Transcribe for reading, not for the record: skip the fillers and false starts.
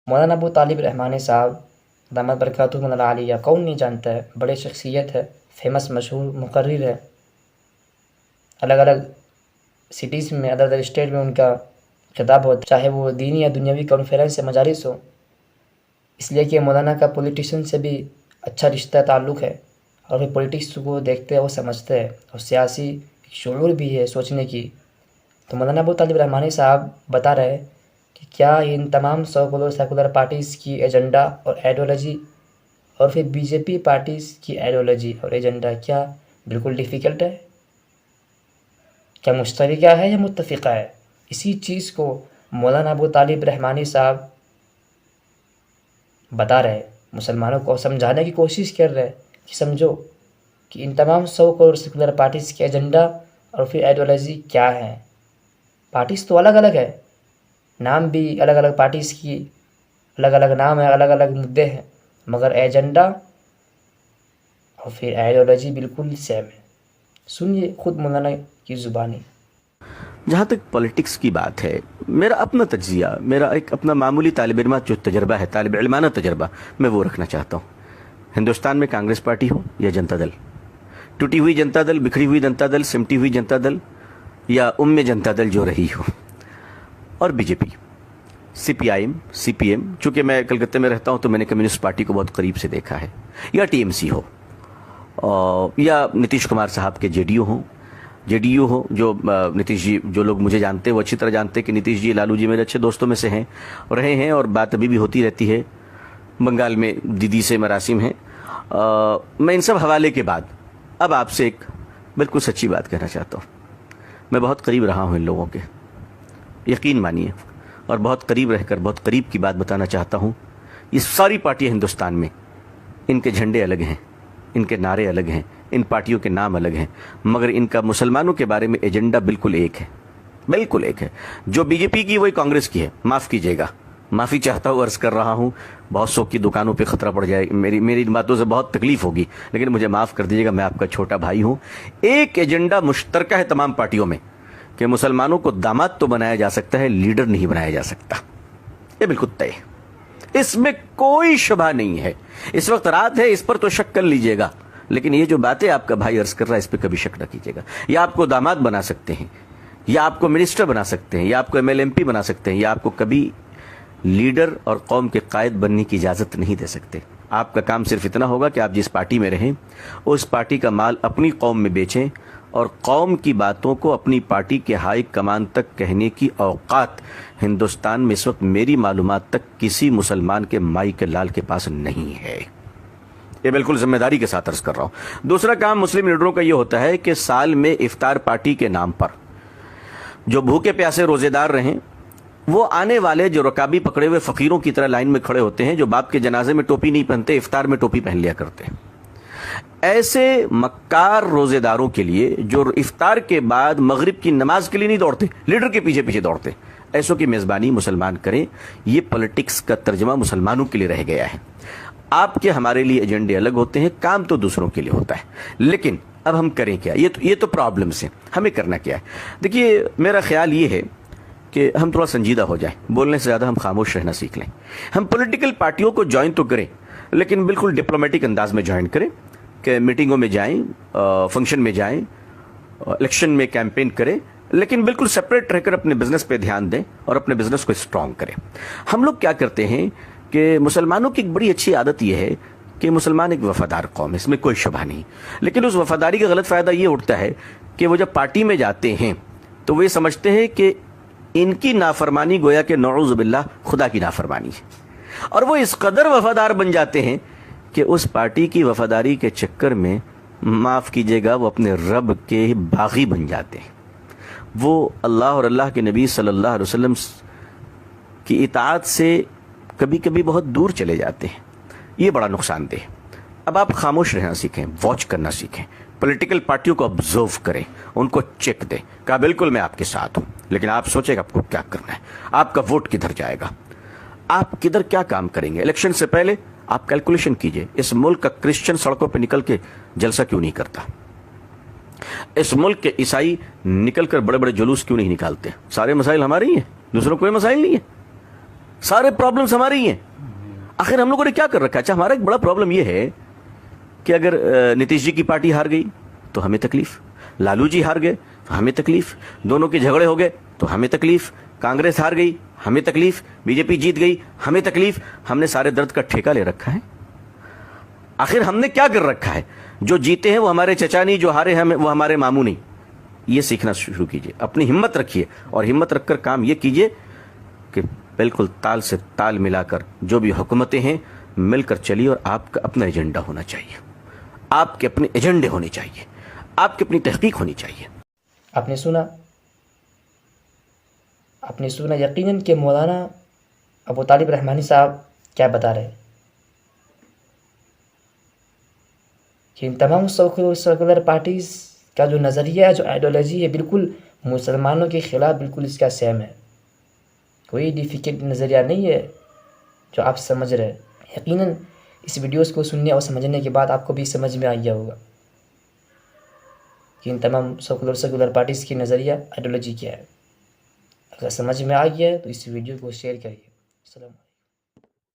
مولانا ابو طالب رحمانی صاحب دامت برکاتہ العالیہ کون نہیں جانتا ہے، بڑے شخصیت ہے، فیمس مشہور مقرر ہے، الگ الگ سٹیز میں الگ الگ اسٹیٹ میں ان کا خطاب ہوتا ہے، چاہے وہ دینی یا دنیاوی کانفرنس یا مجالس ہو، اس لیے کہ مولانا کا پولیٹیشین سے بھی اچھا رشتہ تعلق ہے، اور وہ پولیٹکس کو دیکھتے ہیں، وہ سمجھتے ہیں، اور سیاسی شعور بھی ہے سوچنے کی۔ تو مولانا ابو طالب رحمانی صاحب بتا رہے ہیں کہ کیا ان تمام سیکولر پارٹیز کی ایجنڈا اور آئیڈیالوجی اور پھر بی جے پی پارٹیز کی آئیڈیالوجی اور ایجنڈا کیا بالکل ڈیفیکلٹ ہے، کیا مشترکہ ہے یا متفقہ ہے؟ اسی چیز کو مولانا ابو طالب رحمانی صاحب بتا رہے، مسلمانوں کو سمجھانے کی کوشش کر رہے کہ سمجھو کہ ان تمام سیکولر پارٹیز کے ایجنڈا اور پھر آئیڈیالوجی کیا ہیں۔ پارٹیز تو الگ الگ ہے، نام بھی الگ الگ پارٹیز کی الگ الگ نام ہے، الگ الگ مدعے ہیں، مگر ایجنڈا اور پھر آئیڈیالوجی بالکل سیم ہے۔ سنیے خود مولانا کی زبانی۔ جہاں تک پولیٹکس کی بات ہے، میرا اپنا تجزیہ، میرا ایک اپنا معمولی طالب علمات جو تجربہ ہے، طالب علمانہ تجربہ، میں وہ رکھنا چاہتا ہوں۔ ہندوستان میں کانگریس پارٹی ہو یا جنتا دل، ٹوٹی ہوئی جنتا دل، بکھری ہوئی جنتا دل، سمٹی ہوئی جنتا دل، یا جنتا دل جو رہی ہو، اور B J P, C P I M, C P M, چونکہ میں کلکتہ میں رہتا ہوں تو میں نے کمیونسٹ پارٹی کو بہت قریب سے دیکھا ہے، یا ٹی ایم سی ہو، یا نتیش کمار صاحب کے جے ڈی یو ہو، جو نتیش جی، جو لوگ مجھے جانتے ہیں وہ اچھی طرح جانتے ہیں کہ نتیش جی، لالو جی میرے اچھے دوستوں میں سے ہیں، رہے ہیں، اور بات ابھی بھی ہوتی رہتی ہے۔ بنگال میں دیدی سے مراسم ہیں۔ میں ان سب حوالے کے بعد اب آپ سے ایک بالکل سچی بات کہنا چاہتا ہوں۔ میں بہت قریب رہا ہوں ان لوگوں کے، یقین مانیے، اور بہت قریب رہ کر بہت قریب کی بات بتانا چاہتا ہوں۔ یہ ساری پارٹیاں ہندوستان میں، ان کے جھنڈے الگ ہیں، ان کے نعرے الگ ہیں، ان پارٹیوں کے نام الگ ہیں، مگر ان کا مسلمانوں کے بارے میں ایجنڈا بالکل ایک ہے، بالکل ایک ہے۔ جو بی جے پی کی وہی کانگریس کی ہے، معاف کیجیے گا، معافی چاہتا ہوں، عرض کر رہا ہوں، بہت سو کی دکانوں پہ خطرہ پڑ جائے، میری ان باتوں سے بہت تکلیف ہوگی، لیکن مجھے معاف کر دیجیے گا، میں آپ کا چھوٹا بھائی ہوں۔ ایک ایجنڈا مشترکہ ہے تمام پارٹیوں میں کہ مسلمانوں کو داماد تو بنایا جا سکتا ہے، لیڈر نہیں بنایا جا سکتا، یہ بالکل طے ہے، اس میں کوئی شبہ نہیں ہے۔ اس وقت رات ہے، اس پر تو شک کر لیجیے گا، لیکن یہ جو باتیں آپ کا بھائی عرض کر رہا ہے اس پہ کبھی شک نہ کیجیے گا۔ یا آپ کو داماد بنا سکتے ہیں، یا آپ کو منسٹر بنا سکتے ہیں، یا آپ کو ایم ایل ایم پی بنا سکتے ہیں، یا آپ کو کبھی لیڈر اور قوم کے قائد بننے کی اجازت نہیں دے سکتے۔ آپ کا کام صرف اتنا ہوگا کہ آپ جس پارٹی میں رہیں اس پارٹی کا مال اپنی قوم میں بیچیں، اور قوم کی باتوں کو اپنی پارٹی کے ہائی کمان تک کہنے کی اوقات ہندوستان میں اس وقت میری معلومات تک کسی مسلمان کے مائی کے لال کے پاس نہیں ہے۔ یہ بالکل ذمہ داری کے ساتھ عرض کر رہا ہوں۔ دوسرا کام مسلم لیڈروں کا یہ ہوتا ہے کہ سال میں افطار پارٹی کے نام پر جو بھوکے پیاسے روزے دار رہیں، وہ آنے والے جو رکابی پکڑے ہوئے فقیروں کی طرح لائن میں کھڑے ہوتے ہیں، جو باپ کے جنازے میں ٹوپی نہیں پہنتے، افطار میں ٹوپی پہن لیا کرتے ہیں، ایسے مکار روزے داروں کے لیے جو افطار کے بعد مغرب کی نماز کے لیے نہیں دوڑتے، لیڈر کے پیچھے پیچھے دوڑتے، ایسوں کی میزبانی مسلمان کریں۔ یہ پولیٹکس کا ترجمہ مسلمانوں کے لیے رہ گیا ہے۔ آپ کے ہمارے لیے ایجنڈے الگ ہوتے ہیں، کام تو دوسروں کے لیے ہوتا ہے، لیکن اب ہم کریں کیا؟ یہ تو پرابلمس ہیں، ہمیں کرنا کیا ہے؟ دیکھیے، میرا خیال یہ ہے کہ ہم تھوڑا سنجیدہ ہو جائیں، بولنے سے زیادہ ہم خاموش رہنا سیکھ لیں۔ ہم پولیٹیکل پارٹیوں کو جوائن تو کریں، لیکن بالکل ڈپلومیٹک انداز میں جوائن کریں، کہ میٹنگوں میں جائیں، فنکشن میں جائیں، الیکشن میں کیمپین کریں، لیکن بالکل سپریٹ رہ کر اپنے بزنس پہ دھیان دیں اور اپنے بزنس کو اسٹرانگ کریں۔ ہم لوگ کیا کرتے ہیں کہ مسلمانوں کی ایک بڑی اچھی عادت یہ ہے کہ مسلمان ایک وفادار قوم ہے، اس میں کوئی شبہ نہیں، لیکن اس وفاداری کا غلط فائدہ یہ اٹھتا ہے کہ وہ جب پارٹی میں جاتے ہیں تو وہ یہ سمجھتے ہیں کہ ان کی نافرمانی گویا کہ نعوذ باللہ خدا کی نافرمانی ہے، اور وہ اس قدر وفادار بن جاتے ہیں کہ اس پارٹی کی وفاداری کے چکر میں، معاف کیجیے گا، وہ اپنے رب کے باغی بن جاتے ہیں۔ وہ اللہ اور اللہ کے نبی صلی اللہ علیہ وسلم کی اطاعت سے کبھی کبھی بہت دور چلے جاتے ہیں، یہ بڑا نقصان دہ۔ اب آپ خاموش رہنا سیکھیں، واچ کرنا سیکھیں، پولیٹیکل پارٹیوں کو آبزرو کریں، ان کو چیک دیں، کہا بالکل میں آپ کے ساتھ ہوں، لیکن آپ سوچیں کہ آپ کو کیا کرنا ہے، آپ کا ووٹ کدھر جائے گا، آپ کدھر کیا کام کریں گے۔ الیکشن سے پہلے آپ کیلکولیشن کیجئے، اس ملک کا کرسچن سڑکوں پہ نکل کے جلسہ کیوں نہیں کرتا؟ اس ملک کے عیسائی نکل کر بڑے بڑے جلوس کیوں نہیں نکالتے؟ سارے مسائل ہمارے ہی ہیں، دوسروں کوئی مسائل نہیں ہے۔ سارے پرابلمس ہماری ہی ہیں. آخر ہم لوگوں نے کیا کر رکھا ہے؟ اچھا ہمارا ایک بڑا پرابلم یہ ہے کہ اگر نتیش جی کی پارٹی ہار گئی تو ہمیں تکلیف، لالو جی ہار گئے تو ہمیں تکلیف، دونوں کے جھگڑے ہو گئے تو ہمیں تکلیف، کانگریس ہار گئی ہمیں تکلیف، بی جے پی جیت گئی ہمیں تکلیف. ہم نے سارے درد کا ٹھیکہ لے رکھا ہے. آخر ہم نے کیا کر رکھا ہے؟ جو جیتے ہیں وہ ہمارے چچا نہیں، جو ہارے ہیں وہ ہمارے ماموں نہیں. یہ سیکھنا شروع کیجئے، اپنی ہمت رکھیے اور ہمت رکھ کر کام یہ کیجئے کہ بالکل تال سے تال ملا کر جو بھی حکومتیں ہیں مل کر چلیے، اور آپ کا اپنا ایجنڈا ہونا چاہیے، آپ کے اپنے ایجنڈے ہونے چاہیے، آپ کی اپنی تحقیق ہونی چاہیے. آپ نے سنا یقیناً کہ مولانا ابو طالب رحمانی صاحب کیا بتا رہے ہیں کہ ان تمام سیکولر پارٹیز کا جو نظریہ ہے، جو آئیڈیالوجی ہے، بالکل مسلمانوں کے خلاف بالکل اس کا سیم ہے. کوئی ڈیفیکلٹ نظریہ نہیں ہے جو آپ سمجھ رہے ہیں. یقیناً اس ویڈیوز کو سننے اور سمجھنے کے بعد آپ کو بھی سمجھ میں آ گیا ہوگا کہ ان تمام سیکولر پارٹیز کی نظریہ آئیڈیالوجی کیا ہے. اگر سمجھ میں آ گیا ہے تو اس ویڈیو کو شیئر کریے. السلام علیکم.